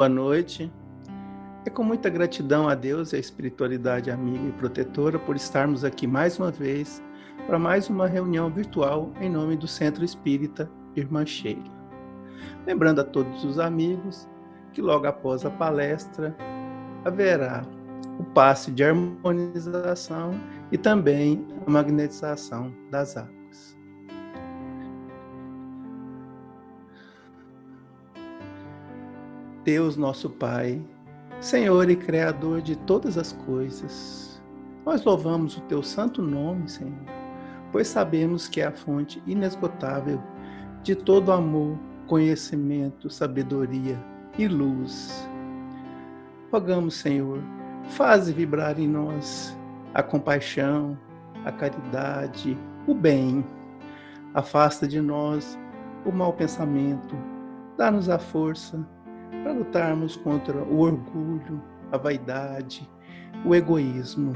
boa noite. É com muita gratidão a Deus e à espiritualidade amiga e protetora por estarmos aqui mais uma vez para mais uma reunião virtual em nome do Centro Espírita Irmã Sheila. Lembrando a todos os amigos que logo após a palestra haverá o passe de harmonização e também a magnetização das águas. Deus nosso Pai, Senhor e Criador de todas as coisas, nós louvamos o Teu santo nome, Senhor, pois sabemos que é a fonte inesgotável de todo amor, conhecimento, sabedoria e luz. Rogamos, Senhor, faze vibrar em nós a compaixão, a caridade, o bem. Afasta de nós o mau pensamento, dá-nos a força para lutarmos contra o orgulho, a vaidade, o egoísmo.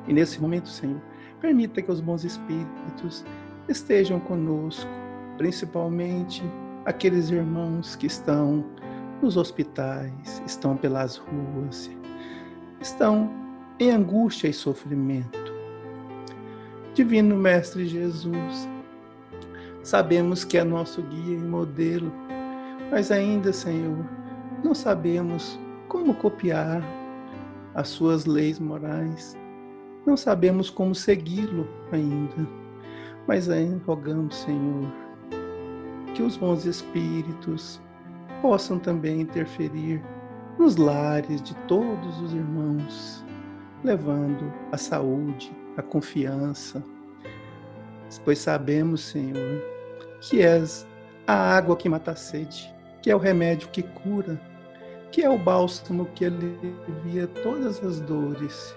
E nesse momento, Senhor, permita que os bons espíritos estejam conosco, principalmente aqueles irmãos que estão nos hospitais, estão pelas ruas, estão em angústia e sofrimento. Divino Mestre Jesus, sabemos que é nosso guia e modelo, mas ainda, Senhor, não sabemos como copiar as suas leis morais, não sabemos como segui-lo ainda, mas ainda rogamos, Senhor, que os bons espíritos possam também interferir nos lares de todos os irmãos, levando a saúde, a confiança, pois sabemos, Senhor, que és a água que mata a sede, que é o remédio que cura, que é o bálsamo que alivia todas as dores.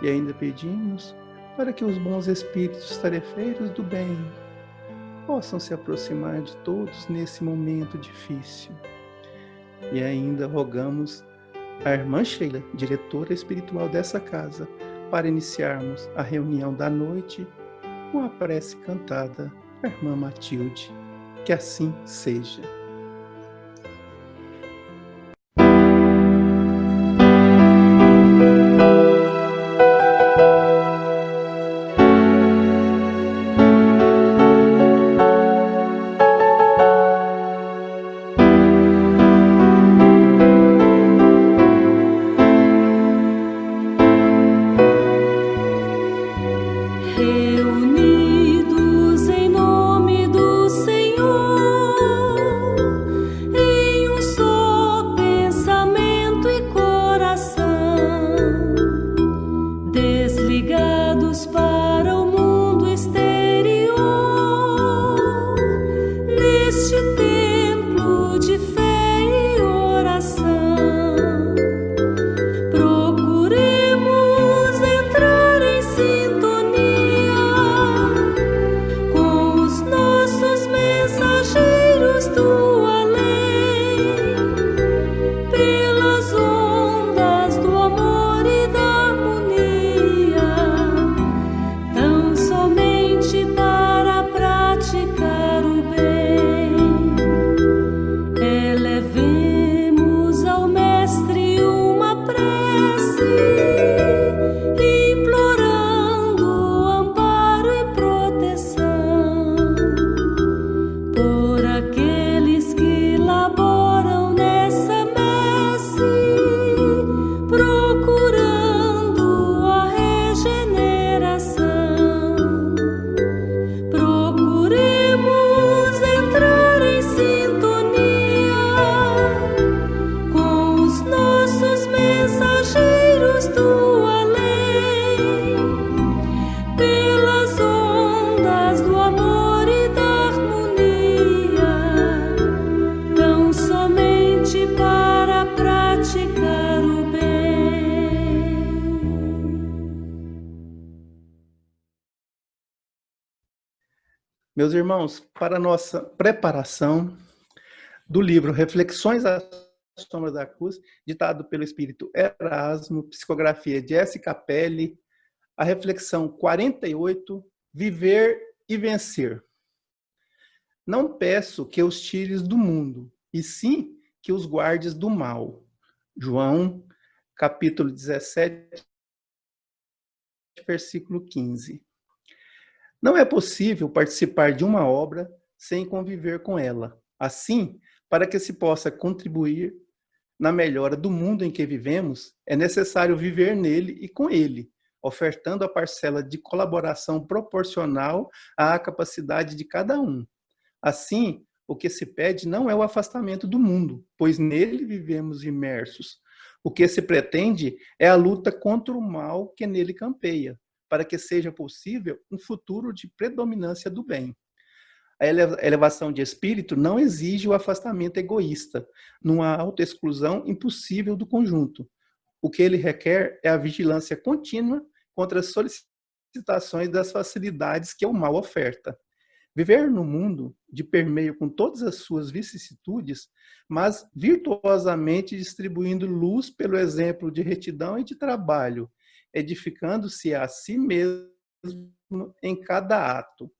E ainda pedimos para que os bons espíritos tarefeiros do bem possam se aproximar de todos nesse momento difícil. E ainda rogamos a Irmã Sheila, diretora espiritual dessa casa, para iniciarmos a reunião da noite com a prece cantada à Irmã Matilde. Que assim seja. Reunidos em nome do Senhor, em um só pensamento e coração, desligados para o mundo exterior, neste templo de fé e oração, procuremos entrar em sintonia com os nossos mensageiros do além, pelas ondas do amor e da harmonia, tão somente para praticar o bem. Elevemos ao Mestre uma prece, implorando amparo e proteção por aqueles que laboram nessa messe, procurando a regeneração. Procuremos entrar em sintonia com os nossos mensageiros do além, pelas ondas do amor e da harmonia, tão somente para praticar o bem. Meus irmãos, para a nossa preparação do livro Reflexões à Sombra da Cruz, ditado pelo Espírito Erasmo, psicografia de S. Capelli, a reflexão 48, Viver e Vencer. Não peço que os tires do mundo, e sim que os guardes do mal. João, capítulo 17, versículo 15. Não é possível participar de uma obra sem conviver com ela. Assim, para que se possa contribuir na melhora do mundo em que vivemos, é necessário viver nele e com ele, ofertando a parcela de colaboração proporcional à capacidade de cada um. Assim, o que se pede não é o afastamento do mundo, pois nele vivemos imersos. O que se pretende é a luta contra o mal que nele campeia, para que seja possível um futuro de predominância do bem. A elevação de espírito não exige o afastamento egoísta, numa autoexclusão impossível do conjunto. O que ele requer é a vigilância contínua contra as solicitações das facilidades que o mal oferta. Viver no mundo de permeio com todas as suas vicissitudes, mas virtuosamente distribuindo luz pelo exemplo de retidão e de trabalho, edificando-se a si mesmo em cada ato.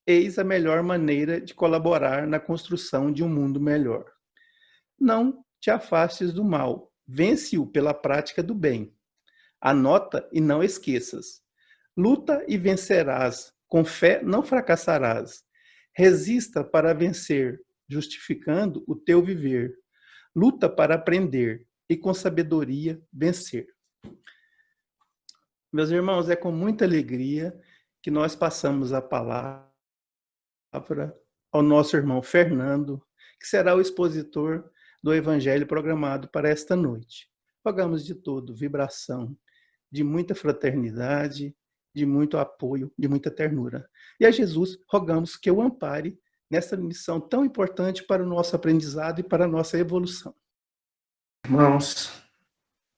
Eis a melhor maneira de colaborar na construção de um mundo melhor. Não te afastes do mal, vence-o pela prática do bem. Anota e não esqueças. Luta e vencerás, com fé não fracassarás. Resista para vencer, justificando o teu viver. Luta para aprender e com sabedoria vencer. Meus irmãos, é com muita alegria que nós passamos a palavra ao nosso irmão Fernando, que será o expositor do Evangelho programado para esta noite. Rogamos de todo vibração, de muita fraternidade, de muito apoio, de muita ternura. E a Jesus rogamos que o ampare nessa missão tão importante para o nosso aprendizado e para a nossa evolução. Irmãos,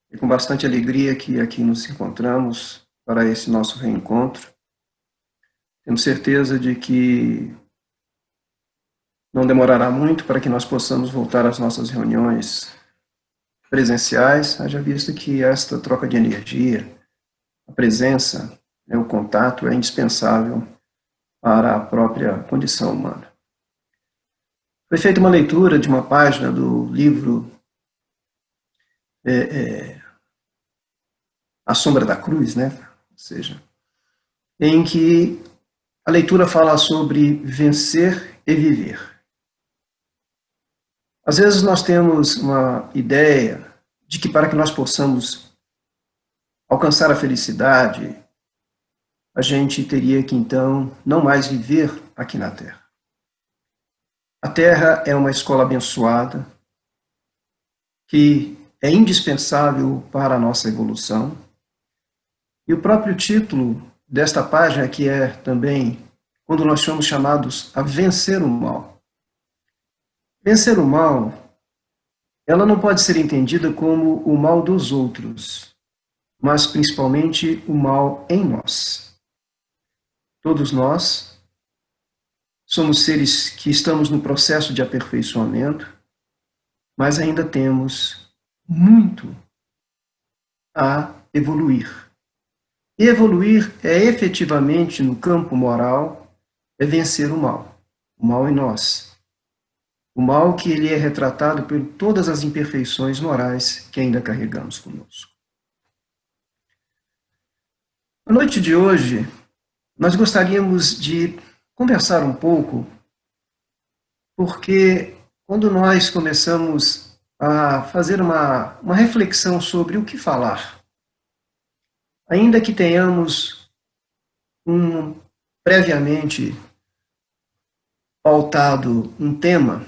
é com bastante alegria que aqui nos encontramos para esse nosso reencontro. Temos certeza de que não demorará muito para que nós possamos voltar às nossas reuniões presenciais, haja visto que esta troca de energia, a presença, o contato é indispensável para a própria condição humana. Foi feita uma leitura de uma página do livro A Sombra da Cruz, né? Ou seja, em que a leitura fala sobre vencer e viver. Às vezes nós temos uma ideia de que para que nós possamos alcançar a felicidade, a gente teria que então não mais viver aqui na Terra. A Terra é uma escola abençoada, que é indispensável para a nossa evolução. E o próprio título desta página, que é também quando nós somos chamados a vencer o mal. Vencer o mal, ela não pode ser entendida como o mal dos outros, mas principalmente o mal em nós. Todos nós somos seres que estamos no processo de aperfeiçoamento, mas ainda temos muito a evoluir. E evoluir é efetivamente, no campo moral, é vencer o mal em nós. O mal que ele é retratado por todas as imperfeições morais que ainda carregamos conosco. Na noite de hoje, nós gostaríamos de conversar um pouco, porque quando nós começamos a fazer uma reflexão sobre o que falar, ainda que tenhamos previamente pautado um tema,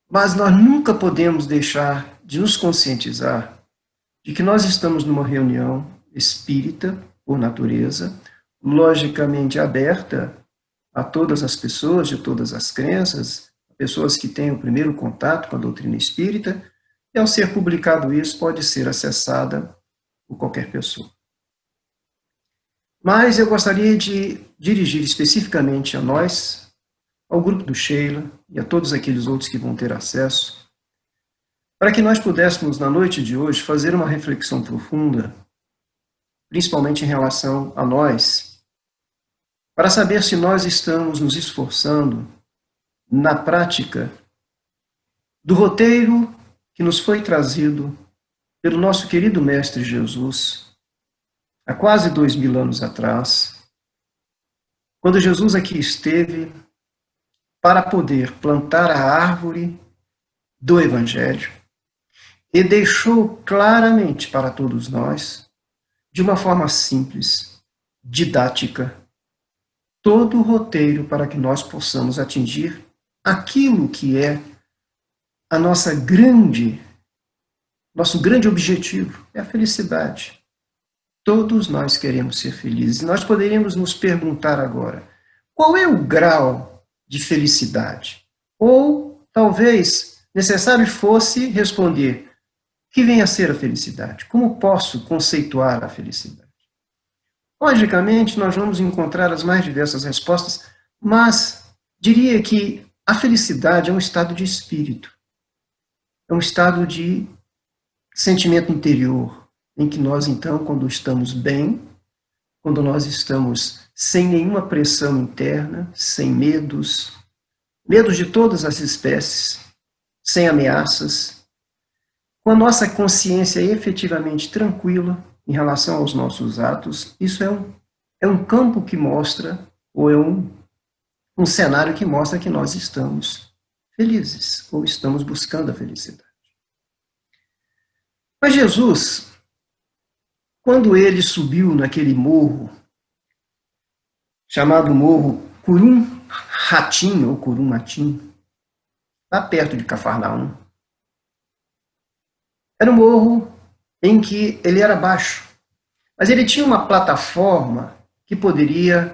mas nós nunca podemos deixar de nos conscientizar de que nós estamos numa reunião espírita, por natureza, logicamente aberta a todas as pessoas, de todas as crenças, pessoas que têm o primeiro contato com a doutrina espírita, e ao ser publicado isso, pode ser acessada por qualquer pessoa. Mas eu gostaria de dirigir especificamente a nós, ao grupo do Sheila e a todos aqueles outros que vão ter acesso, para que nós pudéssemos, na noite de hoje, fazer uma reflexão profunda, principalmente em relação a nós, para saber se nós estamos nos esforçando na prática do roteiro que nos foi trazido pelo nosso querido Mestre Jesus, há quase 2000 anos atrás, quando Jesus aqui esteve para poder plantar a árvore do Evangelho e deixou claramente para todos nós, de uma forma simples, didática, todo o roteiro para que nós possamos atingir aquilo que é a nosso grande objetivo, é a felicidade. Todos nós queremos ser felizes. Nós poderíamos nos perguntar agora, qual é o grau de felicidade? Ou, talvez, necessário fosse responder, o que vem a ser a felicidade? Como posso conceituar a felicidade? Logicamente, nós vamos encontrar as mais diversas respostas, mas diria que a felicidade é um estado de espírito, é um estado de sentimento interior, em que nós, então, quando estamos bem, quando nós estamos sem nenhuma pressão interna, sem medos de todas as espécies, sem ameaças, com a nossa consciência efetivamente tranquila em relação aos nossos atos, isso é um campo que mostra, ou é um cenário que mostra que nós estamos felizes, ou estamos buscando a felicidade. Mas Jesus, quando ele subiu naquele morro, chamado Morro Curum Hatim, ou Curum Hatim, lá perto de Cafarnaum, era um morro em que ele era baixo, mas ele tinha uma plataforma que poderia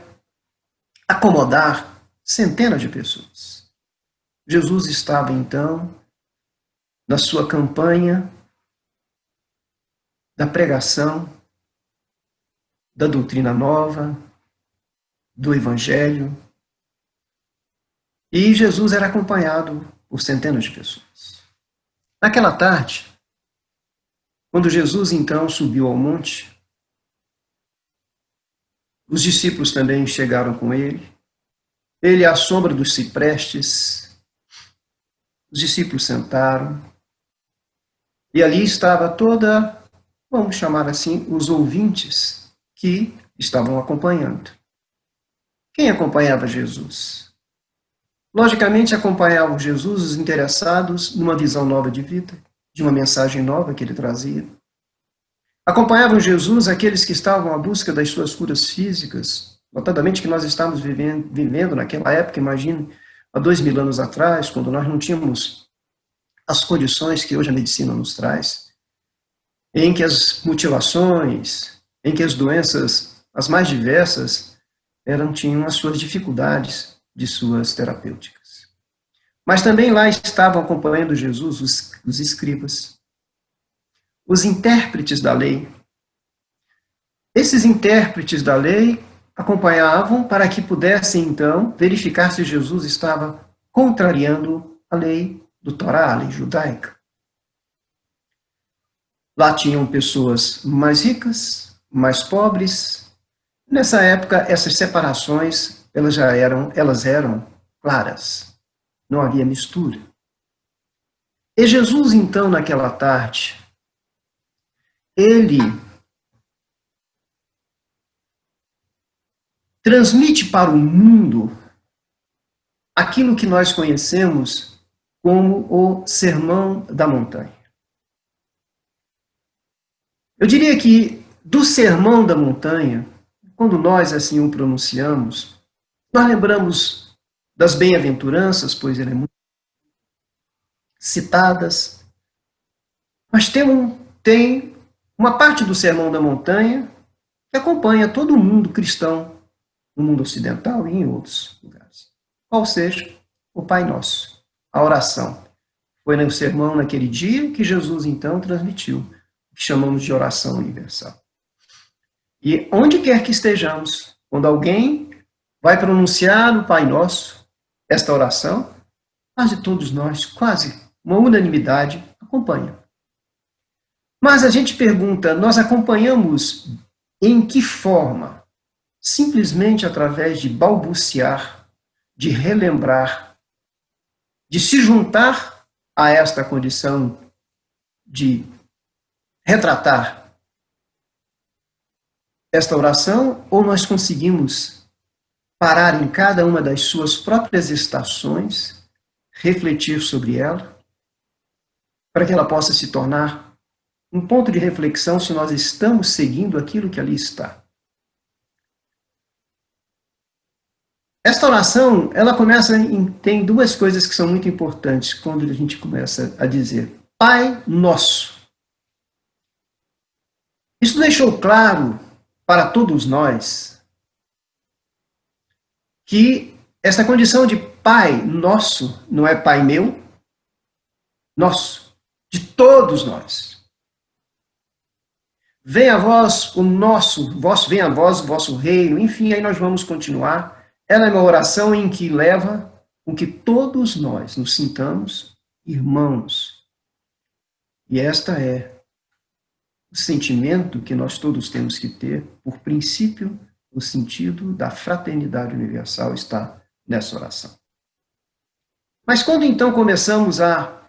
acomodar centenas de pessoas. Jesus estava, então, na sua campanha da pregação, da doutrina nova, do Evangelho, e Jesus era acompanhado por centenas de pessoas. Naquela tarde, quando Jesus, então, subiu ao monte, os discípulos também chegaram com ele. Ele, à sombra dos ciprestes, os discípulos sentaram, e ali estava toda, vamos chamar assim, os ouvintes que estavam acompanhando. Quem acompanhava Jesus? Logicamente, acompanhavam Jesus os interessados numa visão nova de vida, de uma mensagem nova que ele trazia. Acompanhavam Jesus aqueles que estavam à busca das suas curas físicas, notadamente que nós estávamos vivendo naquela época, imagine, há 2000 anos atrás, quando nós não tínhamos as condições que hoje a medicina nos traz, em que as mutilações, em que as doenças, as mais diversas, tinham as suas dificuldades de suas terapêuticas. Mas também lá estavam acompanhando Jesus os escribas, os intérpretes da lei. Esses intérpretes da lei acompanhavam para que pudessem, então, verificar se Jesus estava contrariando a lei do Torá, a lei judaica. Lá tinham pessoas mais ricas, mais pobres. Nessa época, essas separações elas eram claras. Não havia mistura. E Jesus, então, naquela tarde, ele transmite para o mundo aquilo que nós conhecemos como o Sermão da Montanha. Eu diria que do Sermão da Montanha, quando nós assim o pronunciamos, nós lembramos das bem-aventuranças, pois ele é muito citadas, mas tem uma parte do Sermão da Montanha que acompanha todo o mundo cristão, no mundo ocidental e em outros lugares. Qual seja o Pai Nosso, a oração. Foi no sermão naquele dia que Jesus, então, transmitiu o que chamamos de oração universal. E onde quer que estejamos, quando alguém vai pronunciar o Pai Nosso, esta oração, quase todos nós, quase uma unanimidade, acompanha. Mas a gente pergunta, nós acompanhamos em que forma? Simplesmente através de balbuciar, de relembrar, de se juntar a esta condição de retratar esta oração, ou nós conseguimos parar em cada uma das suas próprias estações, refletir sobre ela, para que ela possa se tornar um ponto de reflexão se nós estamos seguindo aquilo que ali está. Esta oração, ela tem duas coisas que são muito importantes quando a gente começa a dizer Pai Nosso. Isso deixou claro para todos nós que essa condição de Pai Nosso não é Pai meu, nosso, de todos nós. Venha a vós o nosso, venha a vós o vosso reino, enfim, aí nós vamos continuar. Ela é uma oração em que leva com que todos nós nos sintamos irmãos. E esta é o sentimento que nós todos temos que ter, por princípio, o sentido da fraternidade universal está nessa oração. Mas quando então começamos a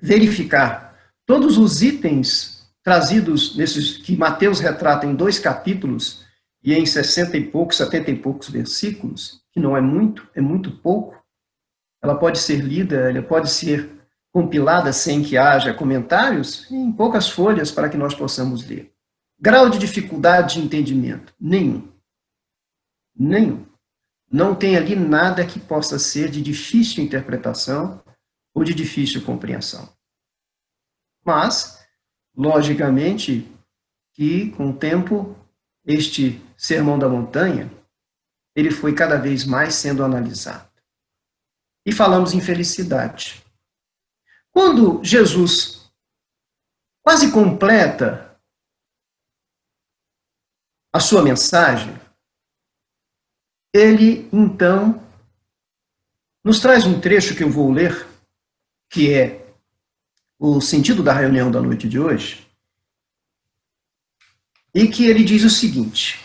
verificar todos os itens trazidos nesses que Mateus retrata em 2 capítulos, e em 70 e poucos versículos, que não é muito pouco, ela pode ser lida, ela pode ser compilada sem que haja comentários, em poucas folhas para que nós possamos ler. Grau de dificuldade de entendimento? Nenhum. Nenhum. Não tem ali nada que possa ser de difícil interpretação ou de difícil compreensão. Mas, logicamente, que com o tempo este Sermão da Montanha, ele foi cada vez mais sendo analisado. E falamos em felicidade. Quando Jesus quase completa a sua mensagem, ele, então, nos traz um trecho que eu vou ler, que é o sentido da reunião da noite de hoje, e que ele diz o seguinte,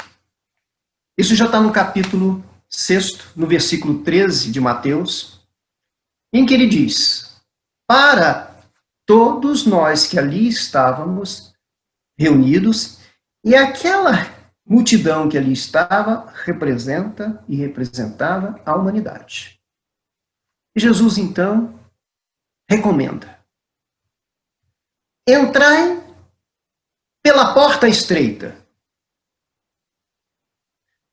isso já está no capítulo 6, no versículo 13 de Mateus, em que ele diz, para todos nós que ali estávamos reunidos, e aquela multidão que ali estava representa e representava a humanidade. E Jesus, então, recomenda, entrai pela porta estreita,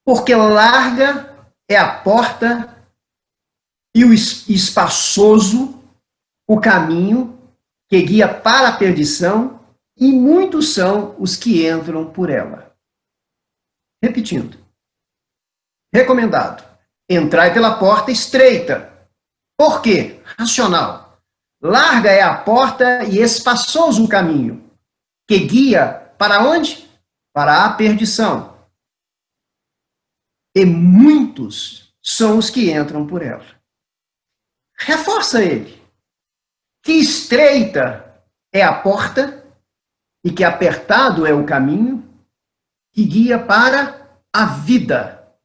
porque larga é a porta e o espaçoso o caminho que guia para a perdição, e muitos são os que entram por ela. Repetindo, recomendado, entrai pela porta estreita. Por quê? Racional. Larga é a porta e espaçoso o caminho que guia para onde? Para a perdição. E muitos são os que entram por ela. Reforça ele. Que estreita é a porta e que apertado é o caminho que guia para a vida.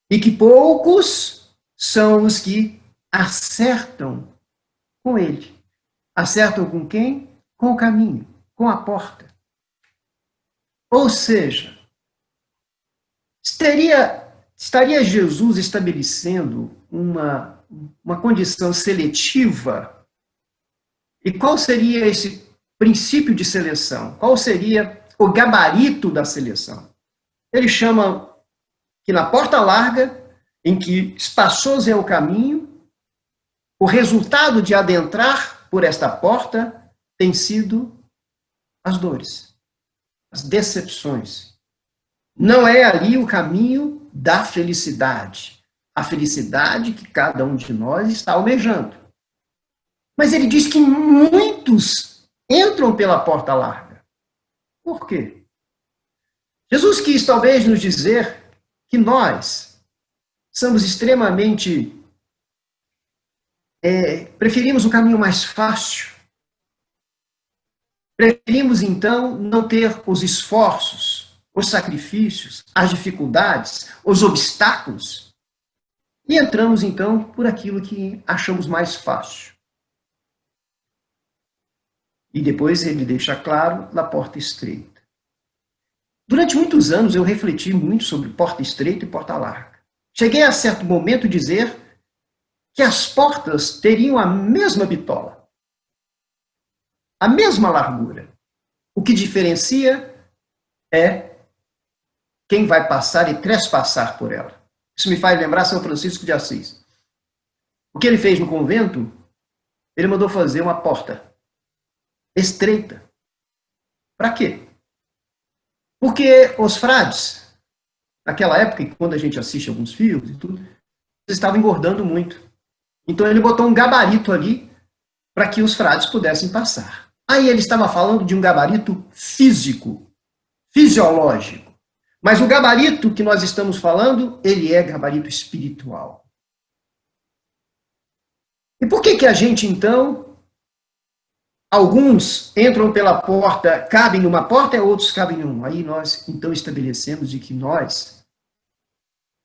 E que poucos são os que acertam com ele. Acertam com quem? Com o caminho, com a porta. Ou seja, estaria Jesus estabelecendo uma condição seletiva? E qual seria esse princípio de seleção? Qual seria o gabarito da seleção? Ele chama que na porta larga, em que espaçoso é o caminho, o resultado de adentrar por esta porta tem sido as dores, as decepções. Não é ali o caminho da felicidade, a felicidade que cada um de nós está almejando. Mas ele diz que muitos entram pela porta larga. Por quê? Jesus quis talvez nos dizer que nós somos extremamente preferimos o caminho mais fácil. Preferimos, então, não ter os esforços, os sacrifícios, as dificuldades, os obstáculos. E entramos, então, por aquilo que achamos mais fácil. E depois ele deixa claro na porta estreita. Durante muitos anos eu refleti muito sobre porta estreita e porta larga. Cheguei a certo momento a dizer que as portas teriam a mesma bitola, a mesma largura. O que diferencia é quem vai passar e trespassar por ela. Isso me faz lembrar São Francisco de Assis. O que ele fez no convento? Ele mandou fazer uma porta estreita. Para quê? Porque os frades, naquela época, quando a gente assiste alguns filmes e tudo, eles estavam engordando muito. Então ele botou um gabarito ali para que os frades pudessem passar. Aí ele estava falando de um gabarito físico, fisiológico. Mas o gabarito que nós estamos falando, ele é gabarito espiritual. E por que a gente, então, alguns entram pela porta, cabem numa porta e outros cabem numa? Aí nós, então, estabelecemos de que nós,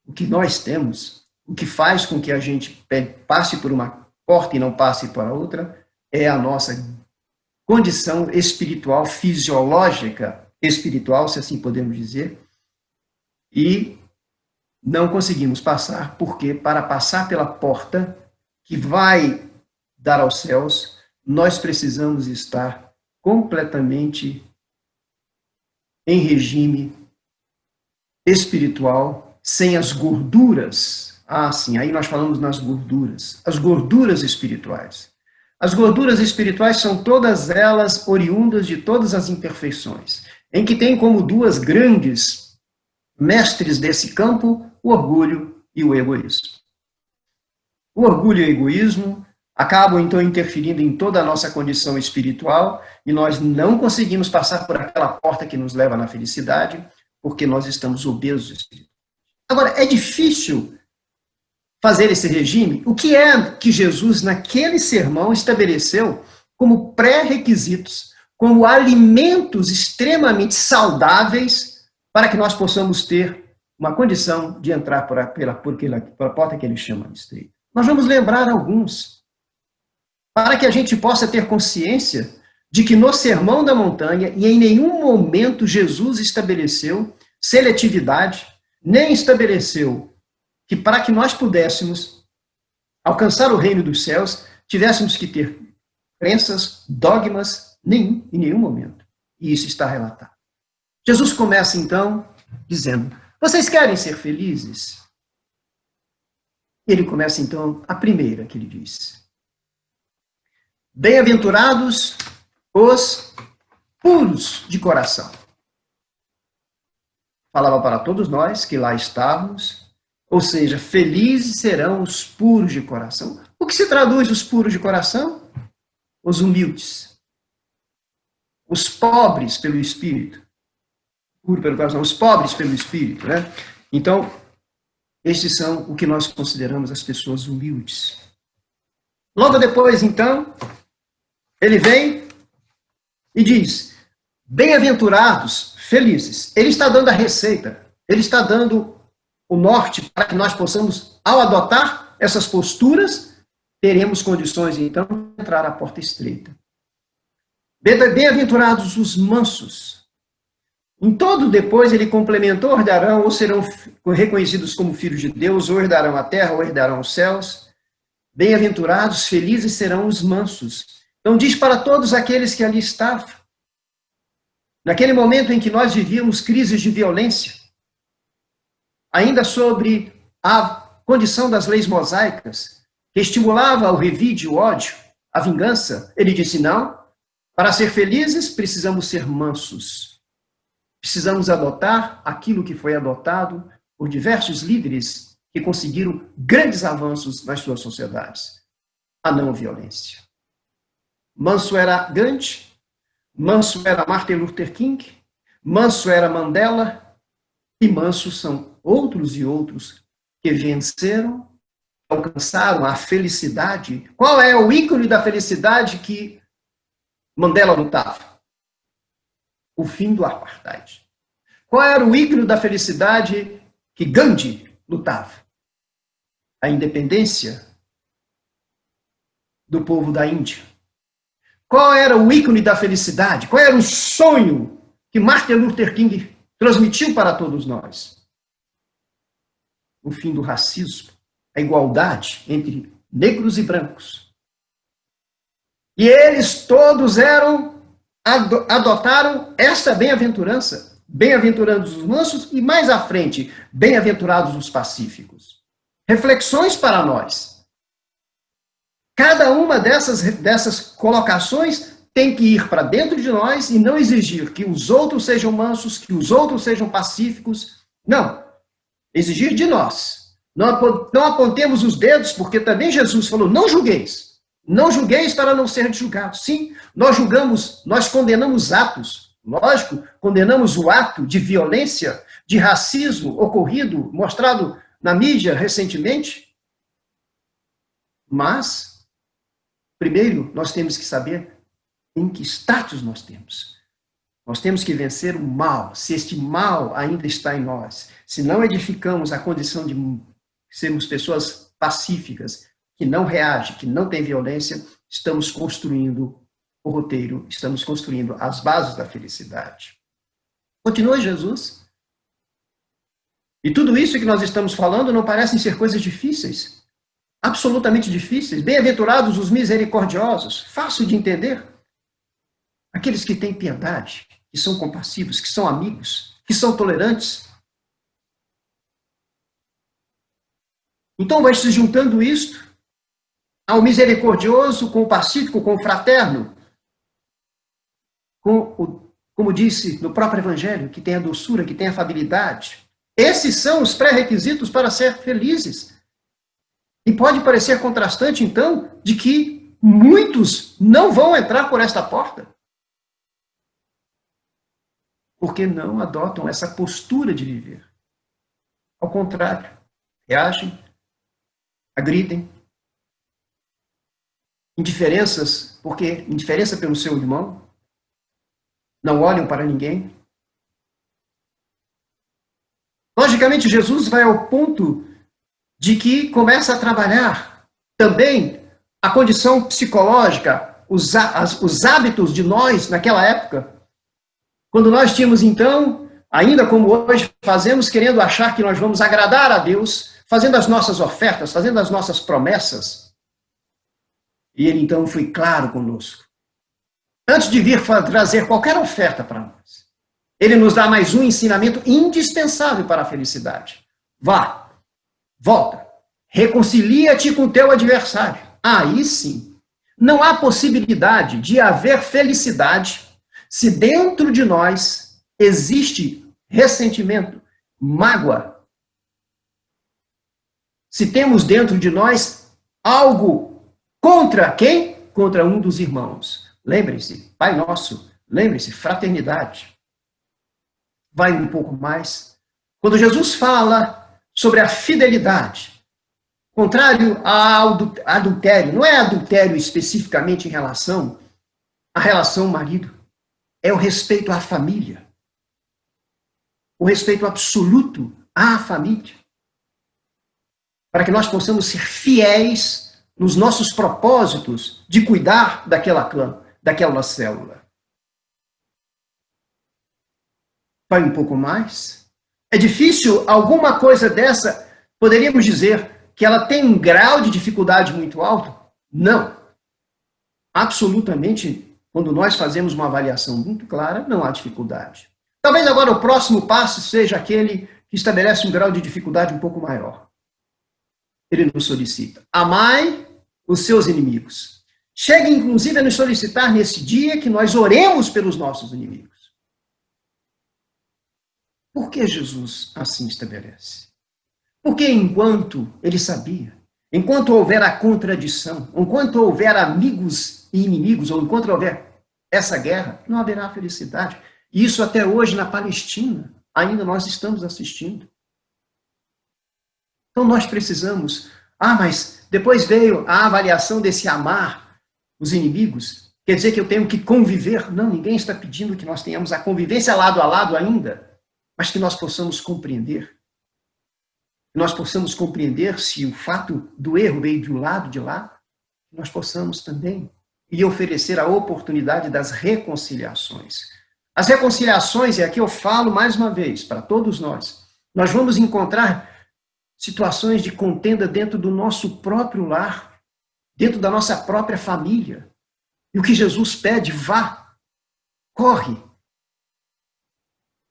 o que nós temos, o que faz com que a gente passe por uma porta e não passe por outra, é a nossa condição espiritual, fisiológica, espiritual, se assim podemos dizer, e não conseguimos passar, porque para passar pela porta que vai dar aos céus, nós precisamos estar completamente em regime espiritual, sem as gorduras. Ah, sim, aí nós falamos nas gorduras, as gorduras espirituais. As gorduras espirituais são todas elas oriundas de todas as imperfeições, em que tem como duas grandes mestres desse campo o orgulho e o egoísmo. O orgulho e o egoísmo acabam, então, interferindo em toda a nossa condição espiritual e nós não conseguimos passar por aquela porta que nos leva na felicidade, porque nós estamos obesos espiritualmente. Agora, é difícil fazer esse regime. O que é que Jesus, naquele sermão, estabeleceu como pré-requisitos, como alimentos extremamente saudáveis para que nós possamos ter uma condição de entrar por aquela porta que ele chama de estreita? Nós vamos lembrar alguns, para que a gente possa ter consciência de que no Sermão da Montanha, e em nenhum momento Jesus estabeleceu seletividade, nem estabeleceu que para que nós pudéssemos alcançar o reino dos céus, tivéssemos que ter crenças, dogmas, em nenhum momento. E isso está relatado. Jesus começa, então, dizendo, vocês querem ser felizes? Ele começa, então, a primeira que ele diz. Bem-aventurados os puros de coração. Falava para todos nós que lá estávamos, ou seja, felizes serão os puros de coração. O que se traduz os puros de coração? Os humildes. Os pobres pelo Espírito. Puro pelo coração, os pobres pelo Espírito, né? Então, estes são o que nós consideramos as pessoas humildes. Logo depois, então, ele vem e diz, bem-aventurados, felizes. Ele está dando a receita, ele está dando o norte para que nós possamos, ao adotar essas posturas, teremos condições, então, de entrar à porta estreita. Bem-aventurados os mansos. Em todo depois ele complementou, herdarão, ou serão reconhecidos como filhos de Deus, ou herdarão a terra, ou herdarão os céus. Bem-aventurados, felizes serão os mansos. Então diz para todos aqueles que ali estavam, naquele momento em que nós vivíamos crises de violência, ainda sobre a condição das leis mosaicas, que estimulava o revide, o ódio, a vingança, ele disse, não, para ser felizes precisamos ser mansos. Precisamos adotar aquilo que foi adotado por diversos líderes que conseguiram grandes avanços nas suas sociedades. A não violência. Manso era Gandhi, manso era Martin Luther King, manso era Mandela, e mansos são outros e outros que venceram, alcançaram a felicidade. Qual é o ícone da felicidade que Mandela lutava? O fim do apartheid. Qual era o ícone da felicidade que Gandhi lutava? A independência do povo da Índia. Qual era o ícone da felicidade? Qual era o sonho que Martin Luther King transmitiu para todos nós? O fim do racismo, a igualdade entre negros e brancos. E eles todos adotaram esta bem-aventurança. Bem-aventurados os mansos e, mais à frente, bem-aventurados os pacíficos. Reflexões para nós. Cada uma dessas colocações tem que ir para dentro de nós e não exigir que os outros sejam mansos, que os outros sejam pacíficos. Não. Exigir de nós. Não apontemos os dedos, porque também Jesus falou, não julgueis. Não julgueis para não ser julgados. Sim, nós julgamos, nós condenamos atos. Lógico, condenamos o ato de violência, de racismo ocorrido, mostrado na mídia recentemente. Mas, primeiro, nós temos que saber em que status nós temos. Nós temos que vencer o mal, se este mal ainda está em nós. Se não edificamos a condição de sermos pessoas pacíficas, que não reagem, que não têm violência, estamos construindo o roteiro, estamos construindo as bases da felicidade. Continua Jesus. E tudo isso que nós estamos falando não parecem ser coisas difíceis. Absolutamente difíceis. Bem-aventurados os misericordiosos. Fácil de entender. Aqueles que têm piedade, que são compassivos, que são amigos, que são tolerantes. Então vai se juntando isto ao misericordioso, com o pacífico, com o fraterno, como disse no próprio Evangelho, que tem a doçura, que tem a afabilidade. Esses são os pré-requisitos para ser felizes. E pode parecer contrastante, então, de que muitos não vão entrar por esta porta. Porque não adotam essa postura de viver. Ao contrário, reagem, agridem, indiferença pelo seu irmão, não olham para ninguém. Logicamente, Jesus vai ao ponto de que começa a trabalhar também a condição psicológica, os hábitos de nós naquela época, quando nós tínhamos então, ainda como hoje fazemos, querendo achar que nós vamos agradar a Deus, fazendo as nossas ofertas, fazendo as nossas promessas. E ele então foi claro conosco. Antes de vir trazer qualquer oferta para nós, ele nos dá mais um ensinamento indispensável para a felicidade. Vá, volta, reconcilia-te com o teu adversário. Aí sim, não há possibilidade de haver felicidade se dentro de nós existe ressentimento, mágoa. Se temos dentro de nós algo contra quem? Contra um dos irmãos. Lembrem-se, Pai Nosso, lembrem-se, fraternidade. Vai um pouco mais. Quando Jesus fala sobre a fidelidade, contrário ao adultério, não é adultério especificamente em relação à relação marido, é o respeito à família, o respeito absoluto à família, para que nós possamos ser fiéis nos nossos propósitos de cuidar daquela clã, daquela célula. Vai um pouco mais. É difícil alguma coisa dessa, poderíamos dizer que ela tem um grau de dificuldade muito alto? Não. Absolutamente, quando nós fazemos uma avaliação muito clara, não há dificuldade. Talvez agora o próximo passo seja aquele que estabelece um grau de dificuldade um pouco maior. Ele nos solicita: amai os seus inimigos. Chega, inclusive, a nos solicitar nesse dia que nós oremos pelos nossos inimigos. Por que Jesus assim estabelece? Porque enquanto ele sabia, enquanto houver a contradição, enquanto houver amigos e inimigos, ou enquanto houver essa guerra, não haverá felicidade. E isso até hoje na Palestina, ainda nós estamos assistindo. Então nós precisamos, mas depois veio a avaliação desse amar os inimigos, quer dizer que eu tenho que conviver? Não, ninguém está pedindo que nós tenhamos a convivência lado a lado ainda, mas que nós possamos compreender. Que nós possamos compreender se o fato do erro veio de um lado, de lá, que nós possamos também e oferecer a oportunidade das reconciliações. As reconciliações, e aqui eu falo mais uma vez, para todos nós vamos encontrar situações de contenda dentro do nosso próprio lar, dentro da nossa própria família. E o que Jesus pede, vá, corre.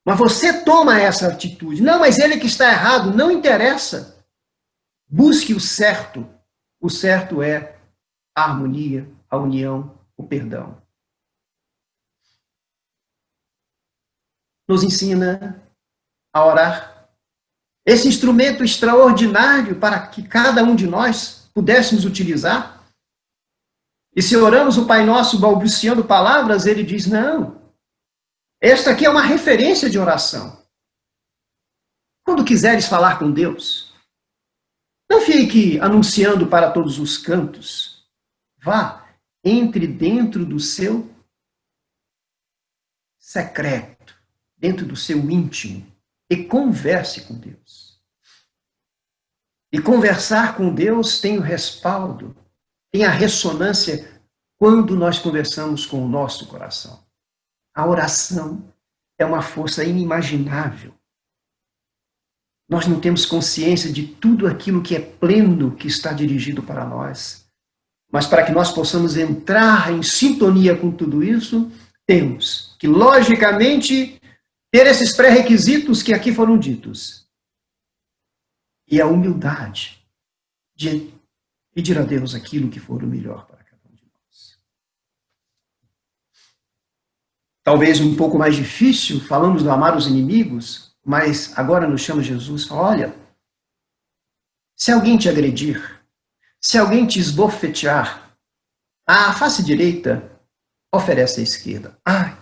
Mas você toma essa atitude. Não, mas ele que está errado, não interessa. Busque o certo. O certo é a harmonia, a união, o perdão. Nos ensina a orar. Esse instrumento extraordinário para que cada um de nós pudéssemos utilizar. E se oramos o Pai Nosso balbuciando palavras, ele diz, não, esta aqui é uma referência de oração. Quando quiseres falar com Deus, não fique anunciando para todos os cantos. Vá, entre dentro do seu secreto, dentro do seu íntimo, e converse com Deus. E conversar com Deus tem o respaldo, tem a ressonância quando nós conversamos com o nosso coração. A oração é uma força inimaginável. Nós não temos consciência de tudo aquilo que é pleno que está dirigido para nós. Mas para que nós possamos entrar em sintonia com tudo isso, temos que, logicamente, ter esses pré-requisitos que aqui foram ditos. E a humildade de pedir a Deus aquilo que for o melhor para cada um de nós. Talvez um pouco mais difícil, falamos do amar os inimigos, mas agora nos chama Jesus e fala, olha, se alguém te agredir, se alguém te esbofetear, a face direita oferece a esquerda. Ai,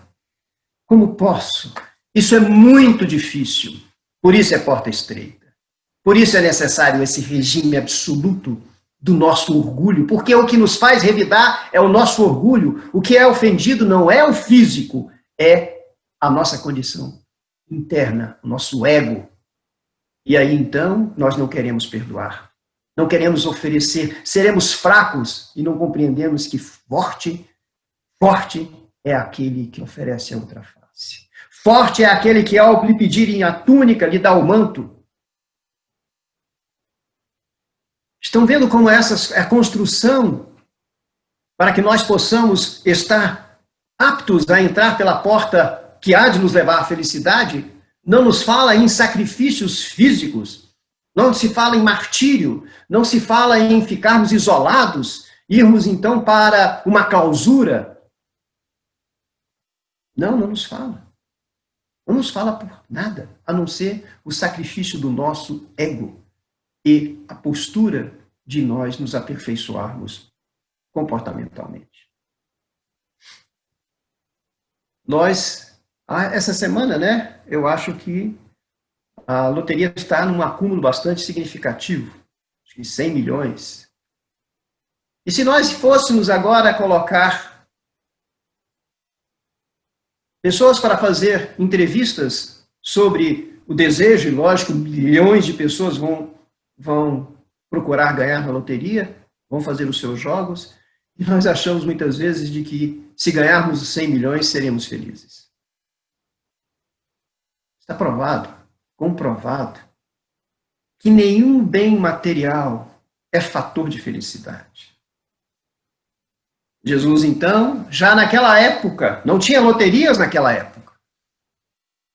como posso? Isso é muito difícil. Por isso é porta estreita. Por isso é necessário esse regime absoluto do nosso orgulho, porque o que nos faz revidar é o nosso orgulho. O que é ofendido não é o físico, é a nossa condição interna, o nosso ego. E aí, então, nós não queremos perdoar. Não queremos oferecer. Seremos fracos e não compreendemos que forte é aquele que oferece a outra face. Forte é aquele que, ao lhe pedirem a túnica, lhe dá o manto. Estão vendo como essa é a construção para que nós possamos estar aptos a entrar pela porta que há de nos levar à felicidade? Não nos fala em sacrifícios físicos, não se fala em martírio, não se fala em ficarmos isolados, irmos então para uma clausura. Não nos fala. Não nos fala por nada, a não ser o sacrifício do nosso ego e a postura de nós nos aperfeiçoarmos comportamentalmente. Nós, essa semana, eu acho que a loteria está num acúmulo bastante significativo, acho que 100 milhões. E se nós fôssemos agora colocar pessoas para fazer entrevistas sobre o desejo, e lógico, milhões de pessoas vão procurar ganhar na loteria, vão fazer os seus jogos, e nós achamos muitas vezes de que se ganharmos os 100 milhões, seremos felizes. Está provado, comprovado, que nenhum bem material é fator de felicidade. Jesus, então, já naquela época, não tinha loterias naquela época,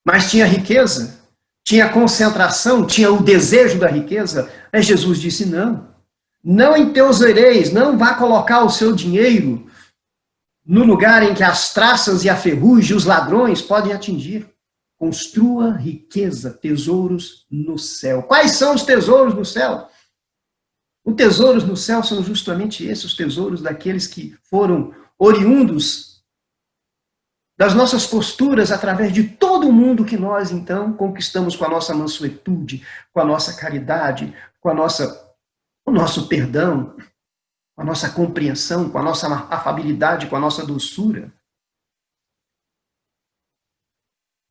mas tinha riqueza, tinha concentração, tinha o desejo da riqueza. Aí Jesus disse, não enteusereis, não vá colocar o seu dinheiro no lugar em que as traças e a ferrugem, os ladrões podem atingir. Construa riqueza, tesouros no céu. Quais são os tesouros no céu? Os tesouros no céu são justamente esses, os tesouros daqueles que foram oriundos das nossas posturas através de todo o mundo que nós, então, conquistamos com a nossa mansuetude, com a nossa caridade, com o nosso perdão, com a nossa compreensão, com a nossa afabilidade, com a nossa doçura.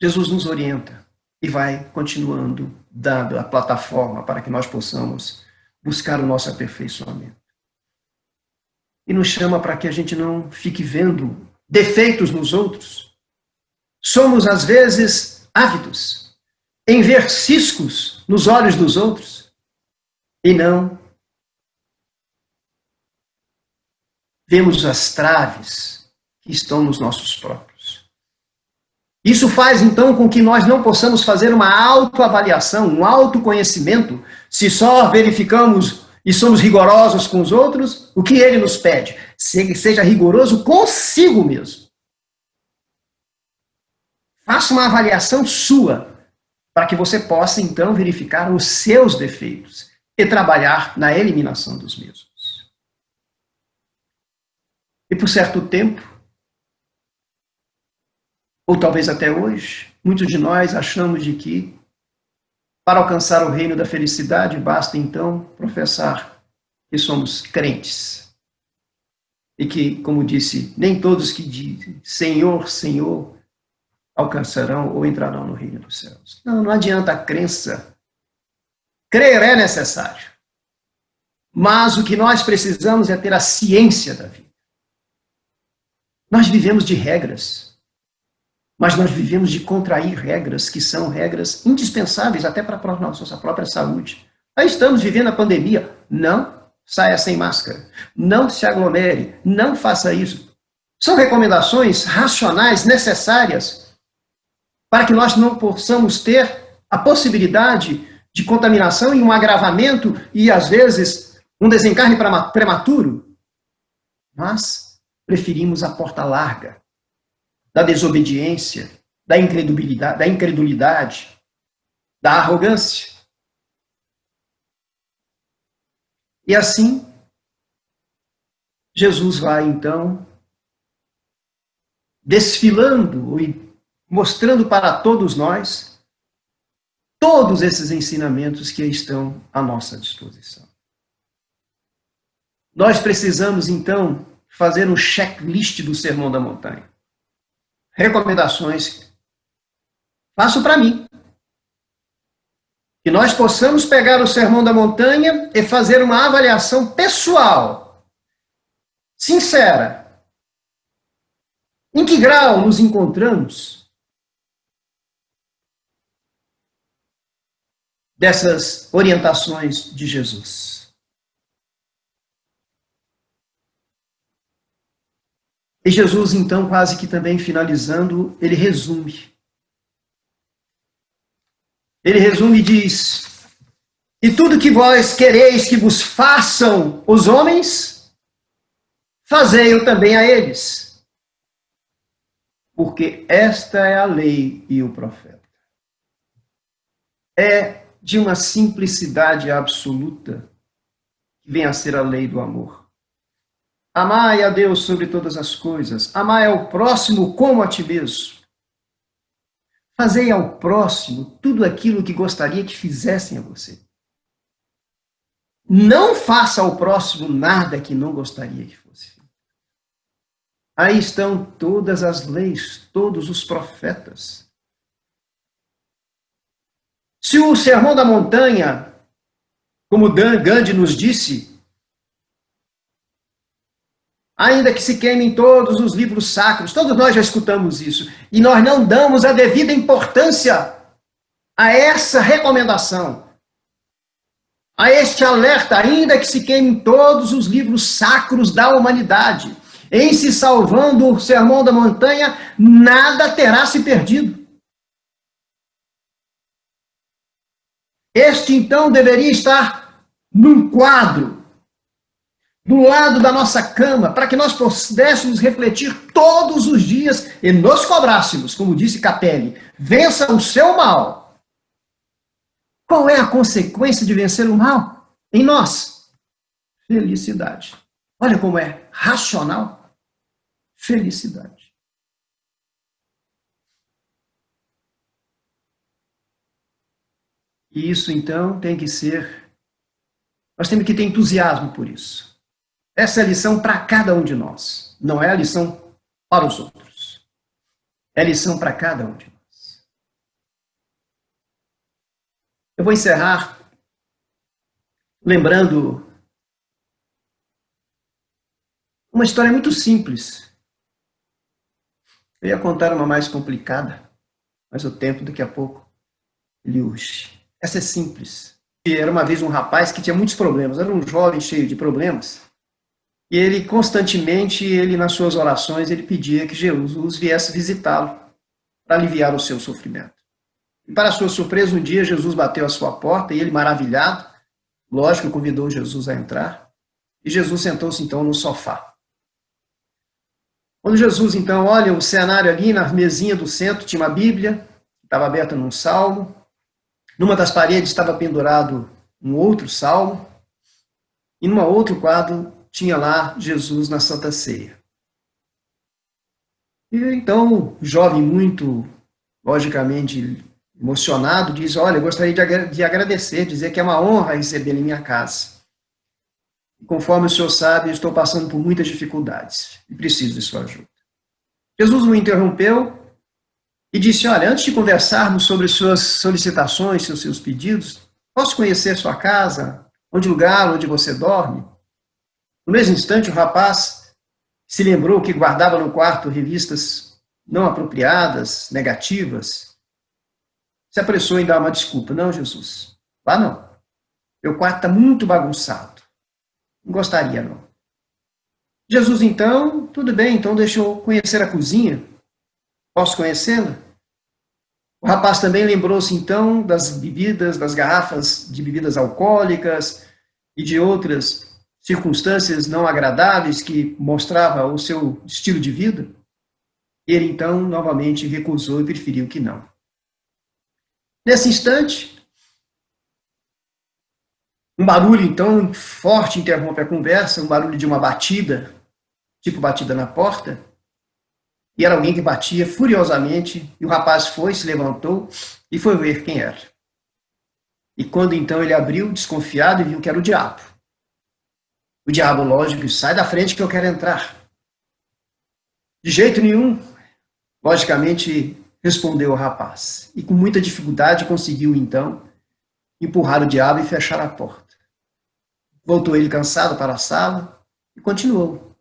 Jesus nos orienta e vai continuando dando a plataforma para que nós possamos buscar o nosso aperfeiçoamento. e nos chama para que a gente não fique vendo defeitos nos outros. Somos, às vezes, ávidos em ver ciscos nos olhos dos outros e não vemos as traves que estão nos nossos próprios. Isso faz, então, com que nós não possamos fazer uma autoavaliação, um autoconhecimento, se só verificamos e somos rigorosos com os outros, o que ele nos pede? Seja rigoroso consigo mesmo. Faça uma avaliação sua, para que você possa, então, verificar os seus defeitos e trabalhar na eliminação dos mesmos. E por certo tempo, ou talvez até hoje, muitos de nós achamos de que, para alcançar o reino da felicidade, basta então professar que somos crentes. E que, como disse, nem todos que dizem Senhor, Senhor, alcançarão ou entrarão no reino dos céus. Não adianta a crença. Crer é necessário. Mas o que nós precisamos é ter a ciência da vida. Nós vivemos de regras, mas nós vivemos de contrair regras que são regras indispensáveis até para a nossa própria saúde. Aí estamos vivendo a pandemia. Não saia sem máscara. Não se aglomere. Não faça isso. São recomendações racionais, necessárias, para que nós não possamos ter a possibilidade de contaminação e um agravamento e, às vezes, um desencarne prematuro. Mas preferimos a porta larga da desobediência, da incredulidade, da arrogância. E assim, Jesus vai, então, desfilando e mostrando para todos nós todos esses ensinamentos que estão à nossa disposição. Nós precisamos, então, fazer um checklist do Sermão da Montanha. Recomendações. Faço para mim. Que nós possamos pegar o Sermão da Montanha e fazer uma avaliação pessoal, sincera. Em que grau nos encontramos dessas orientações de Jesus? E Jesus, então, quase que também finalizando, ele resume. Ele resume e diz: e tudo que vós quereis que vos façam os homens, fazei-o também a eles. Porque esta é a lei e o profeta. É de uma simplicidade absoluta que vem a ser a lei do amor. Amai a Deus sobre todas as coisas. Amai ao próximo como a ti mesmo. Fazei ao próximo tudo aquilo que gostaria que fizessem a você. Não faça ao próximo nada que não gostaria que fosse. Aí estão todas as leis, todos os profetas. Se o Sermão da Montanha, como Gandhi nos disse, ainda que se queimem todos os livros sacros, todos nós já escutamos isso, e nós não damos a devida importância a essa recomendação, a este alerta, ainda que se queimem todos os livros sacros da humanidade, em se salvando o Sermão da Montanha, nada terá se perdido. Este, então, deveria estar num quadro, do lado da nossa cama, para que nós pudéssemos refletir todos os dias e nos cobrássemos, como disse Capelli, vença o seu mal. Qual é a consequência de vencer o mal? Em nós, felicidade. Olha como é racional. Felicidade. E isso, então, tem que ser... Nós temos que ter entusiasmo por isso. Essa é a lição para cada um de nós. Não é a lição para os outros. É a lição para cada um de nós. Eu vou encerrar lembrando Uma história muito simples. Eu ia contar uma mais complicada, mas o tempo daqui a pouco lhe urge. Essa é simples. Era uma vez um rapaz que tinha muitos problemas, era um jovem cheio de problemas, e ele constantemente, nas suas orações, ele pedia que Jesus viesse visitá-lo para aliviar o seu sofrimento. E para sua surpresa, um dia Jesus bateu à sua porta e ele, maravilhado, lógico, convidou Jesus a entrar, e Jesus sentou-se então no sofá. Quando Jesus então olha o cenário ali, na mesinha do centro tinha uma Bíblia, que estava aberta num salmo, numa das paredes estava pendurado um outro salmo, e num outro quadro tinha lá Jesus na Santa Ceia. E então o jovem, muito logicamente emocionado, diz: olha, eu gostaria de agradecer, dizer que é uma honra recebê-lo em minha casa. E conforme o senhor sabe, eu estou passando por muitas dificuldades e preciso de sua ajuda. Jesus o interrompeu e disse: olha, antes de conversarmos sobre suas solicitações, seus pedidos, posso conhecer sua casa, lugar onde você dorme? No mesmo instante, o rapaz se lembrou que guardava no quarto revistas não apropriadas, negativas. Se apressou em dar uma desculpa. Não, Jesus, lá não. Meu quarto está muito bagunçado. Não gostaria, não. Jesus, então, tudo bem, então deixa eu conhecer a cozinha. Posso conhecê-la? O rapaz também lembrou-se, então, das bebidas, das garrafas de bebidas alcoólicas e de outras circunstâncias não agradáveis que mostrava o seu estilo de vida. Ele, então, novamente recusou e preferiu que não. Nesse instante, um barulho, então, forte interrompe a conversa, um barulho de uma batida, tipo batida na porta, e era alguém que batia furiosamente, e o rapaz se levantou e foi ver quem era. E quando então ele abriu, desconfiado, e viu que era o diabo. O diabo, lógico, sai da frente que eu quero entrar. De jeito nenhum, logicamente, respondeu o rapaz. E com muita dificuldade conseguiu, então, empurrar o diabo e fechar a porta. Voltou ele cansado para a sala e continuou.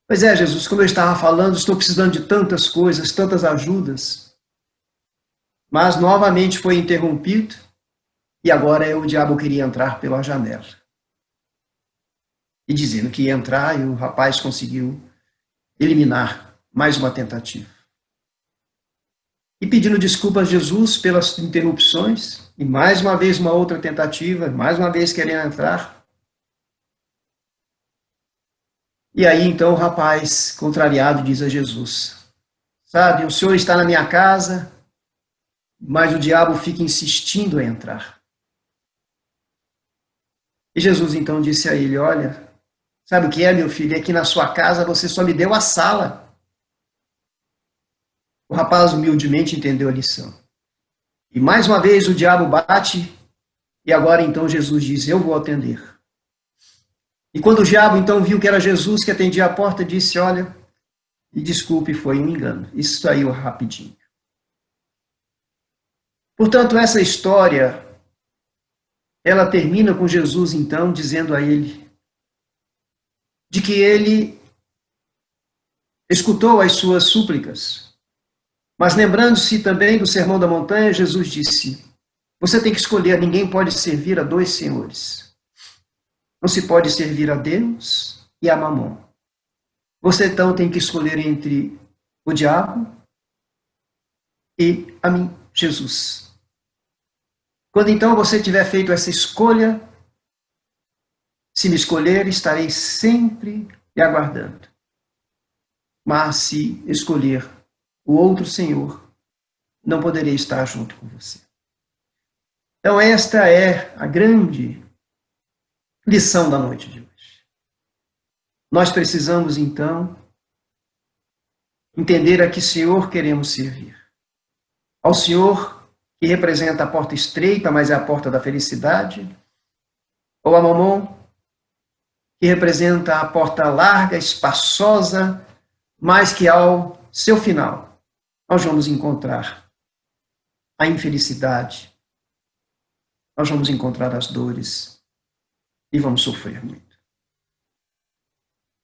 Pois é, Jesus, como eu estava falando, estou precisando de tantas coisas, tantas ajudas. Mas novamente foi interrompido e agora o diabo queria entrar pela janela. E dizendo que ia entrar, e o rapaz conseguiu eliminar mais uma tentativa. E pedindo desculpas a Jesus pelas interrupções, e mais uma vez uma outra tentativa, mais uma vez querendo entrar. E aí então o rapaz, contrariado, diz a Jesus: sabe, o senhor está na minha casa, mas o diabo fica insistindo em entrar. E Jesus então disse a ele: olha, sabe o que é, meu filho? É que na sua casa você só me deu a sala. O rapaz humildemente entendeu a lição. E mais uma vez o diabo bate, e agora então Jesus diz: eu vou atender. E quando o diabo então viu que era Jesus que atendia a porta, disse: olha, e desculpe, foi um engano. Isso saiu rapidinho. Portanto, essa história, ela termina com Jesus então dizendo a ele de que ele escutou as suas súplicas, mas lembrando-se também do Sermão da Montanha, Jesus disse: você tem que escolher, ninguém pode servir a dois senhores. Não se pode servir a Deus e a Mamon. Você então tem que escolher entre o diabo e a mim, Jesus. Quando então você tiver feito essa escolha, se me escolher, estarei sempre lhe aguardando. Mas se escolher o outro Senhor, não poderei estar junto com você. Então esta é a grande lição da noite de hoje. Nós precisamos, então, entender a que Senhor queremos servir. Ao Senhor que representa a porta estreita, mas é a porta da felicidade, ou a Mamon, que representa a porta larga, espaçosa, mas que ao seu final nós vamos encontrar a infelicidade, nós vamos encontrar as dores, e vamos sofrer muito.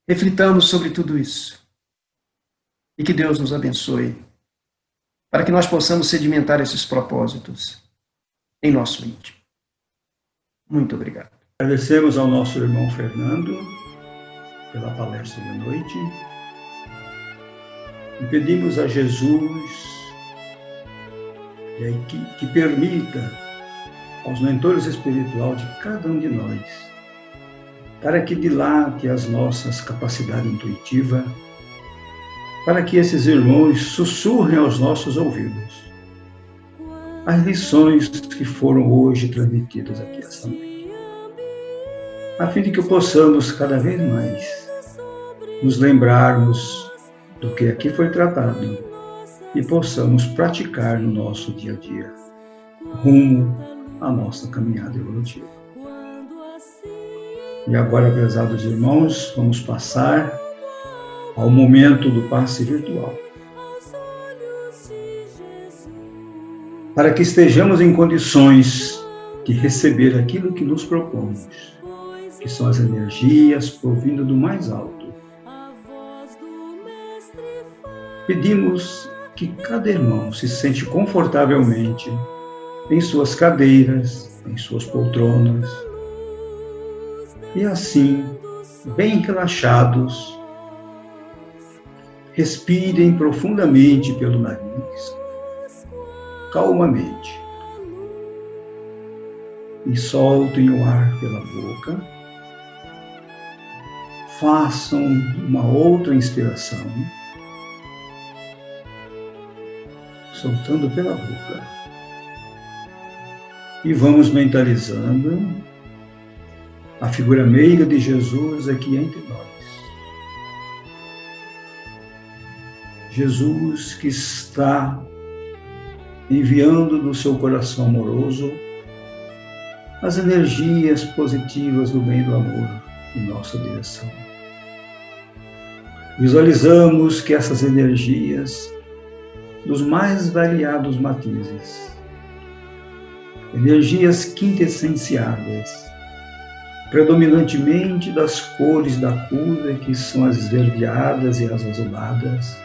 Reflitamos sobre tudo isso. E que Deus nos abençoe, para que nós possamos sedimentar esses propósitos em nosso íntimo. Muito obrigado. Agradecemos ao nosso irmão Fernando pela palestra de noite e pedimos a Jesus que permita aos mentores espirituais de cada um de nós, para que dilate as nossas capacidades intuitivas, para que esses irmãos sussurrem aos nossos ouvidos as lições que foram hoje transmitidas aqui essa noite, a fim de que possamos cada vez mais nos lembrarmos do que aqui foi tratado e possamos praticar no nosso dia a dia, rumo à nossa caminhada evolutiva. E agora, prezados irmãos, vamos passar ao momento do passe virtual, para que estejamos em condições de receber aquilo que nos propomos, que são as energias provindo do mais alto. Pedimos que cada irmão se sente confortavelmente em suas cadeiras, em suas poltronas, e assim, bem relaxados, respirem profundamente pelo nariz, calmamente, e soltem o ar pela boca. Façam uma outra inspiração, soltando pela boca. E vamos mentalizando a figura meiga de Jesus aqui entre nós. Jesus que está enviando do seu coração amoroso as energias positivas do bem e do amor em nossa direção. Visualizamos que essas energias dos mais variados matizes, energias quintessenciadas, predominantemente das cores da cura, que são as esverdeadas e as azuladas,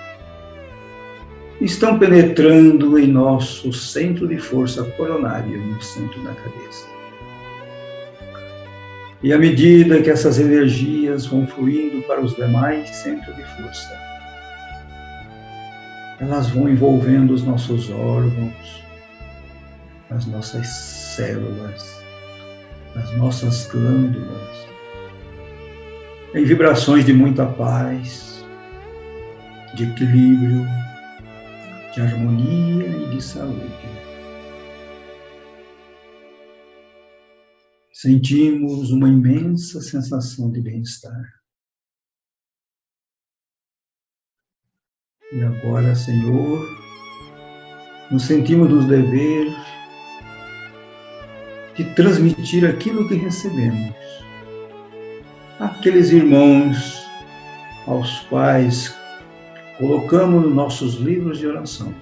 estão penetrando em nosso centro de força coronária, no centro da cabeça. E à medida que essas energias vão fluindo para os demais centros de força, elas vão envolvendo os nossos órgãos, as nossas células, as nossas glândulas, em vibrações de muita paz, de equilíbrio, de harmonia e de saúde. Sentimos uma imensa sensação de bem-estar. E agora, Senhor, nos sentimos nos dever de transmitir aquilo que recebemos àqueles irmãos aos quais colocamos nos nossos livros de oração.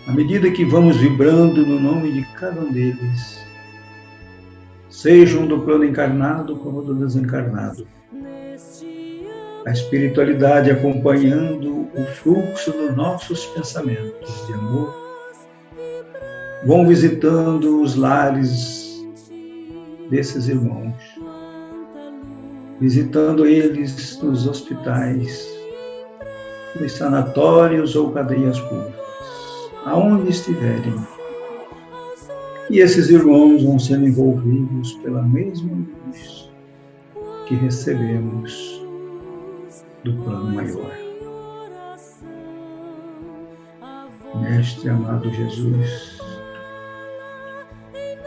À medida que vamos vibrando no nome de cada um deles, sejam do plano encarnado como do desencarnado, a espiritualidade acompanhando o fluxo dos nossos pensamentos de amor, vão visitando os lares desses irmãos, visitando eles nos hospitais, nos sanatórios ou cadeias públicas, aonde estiverem. E esses irmãos vão sendo envolvidos pela mesma luz que recebemos do plano maior. Mestre amado Jesus,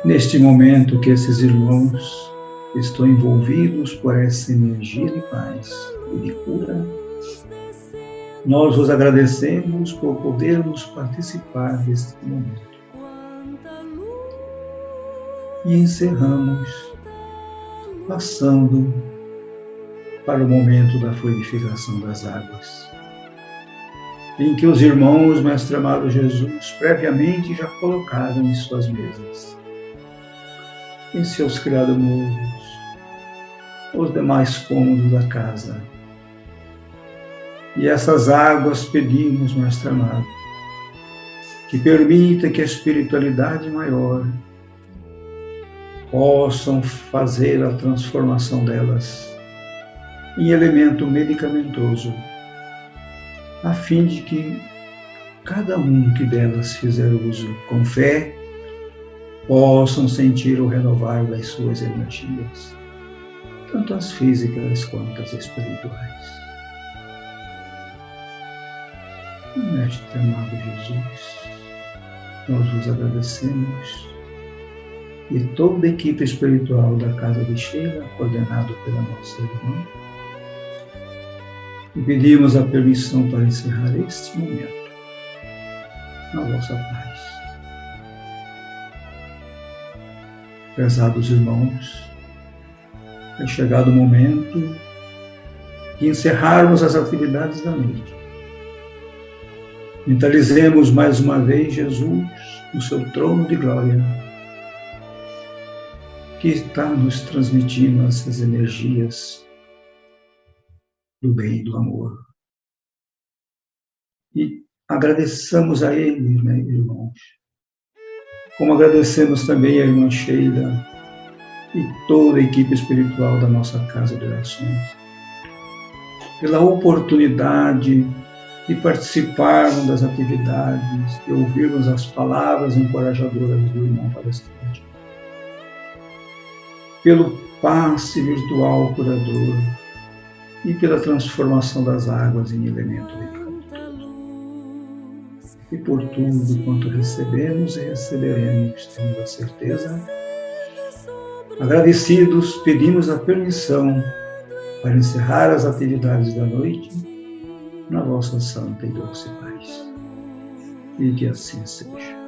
neste momento que esses irmãos estão envolvidos por essa energia de paz e de cura, nós vos agradecemos por podermos participar deste momento. E encerramos passando para o momento da fluidificação das águas, em que os irmãos, Mestre amado Jesus, previamente já colocaram em suas mesas, em seus criadomouros, os demais cômodos da casa. E essas águas pedimos, Mestre amado, que permita que a espiritualidade maior possam fazer a transformação delas em elemento medicamentoso, a fim de que cada um que delas fizer uso com fé possam sentir o renovar das suas energias, tanto as físicas quanto as espirituais. Mestre amado Jesus, nós vos agradecemos e toda a equipe espiritual da Casa de Sheila, coordenado pela nossa irmã, e pedimos a permissão para encerrar este momento na vossa paz. Prezados irmãos, é chegado o momento de encerrarmos as atividades da noite. Mentalizemos mais uma vez Jesus no seu trono de glória, que está nos transmitindo essas energias do bem e do amor. E agradeçamos a Ele, né, irmãos, como agradecemos também a irmã Sheila e toda a equipe espiritual da nossa Casa de Orações, pela oportunidade de participarmos das atividades, de ouvirmos as palavras encorajadoras do irmão palestrante, pelo passe virtual curador e pela transformação das águas em elemento medicamentoso. E por tudo quanto recebemos e receberemos, temos a certeza. Agradecidos, pedimos a permissão para encerrar as atividades da noite na vossa santa e doce paz. E que assim seja.